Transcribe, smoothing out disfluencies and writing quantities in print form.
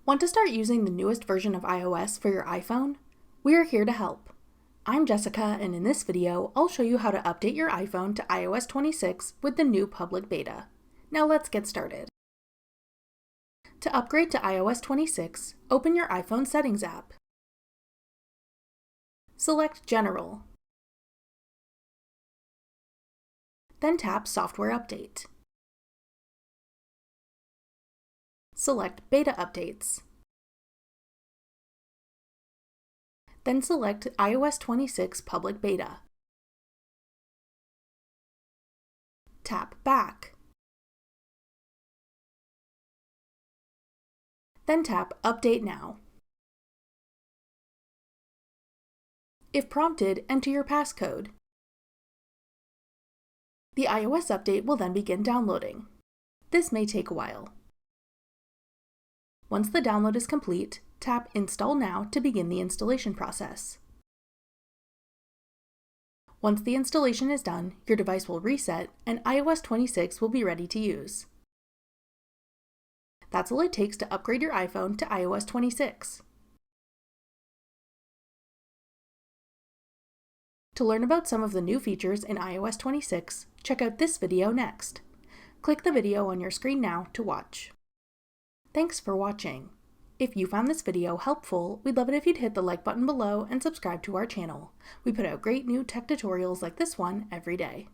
Want to start using the newest version of iOS for your iPhone? We are here to help. I'm Jessica, and in this video, I'll show you how to update your iPhone to iOS 26 with the new public beta. Now let's get started. To upgrade to iOS 26, open your iPhone Settings app. Select General. Then tap Software Update. Select Beta Updates. Then select iOS 26 Public Beta. Tap Back. Then tap Update Now. If prompted, enter your passcode. The iOS update will then begin downloading. This may take a while. Once the download is complete, tap Install Now to begin the installation process. Once the installation is done, your device will reset and iOS 26 will be ready to use. That's all it takes to upgrade your iPhone to iOS 26. To learn about some of the new features in iOS 26, check out this video next. Click the video on your screen now to watch. Thanks for watching. If you found this video helpful, we'd love it if you'd hit the like button below and subscribe to our channel. We put out great new tech tutorials like this one every day.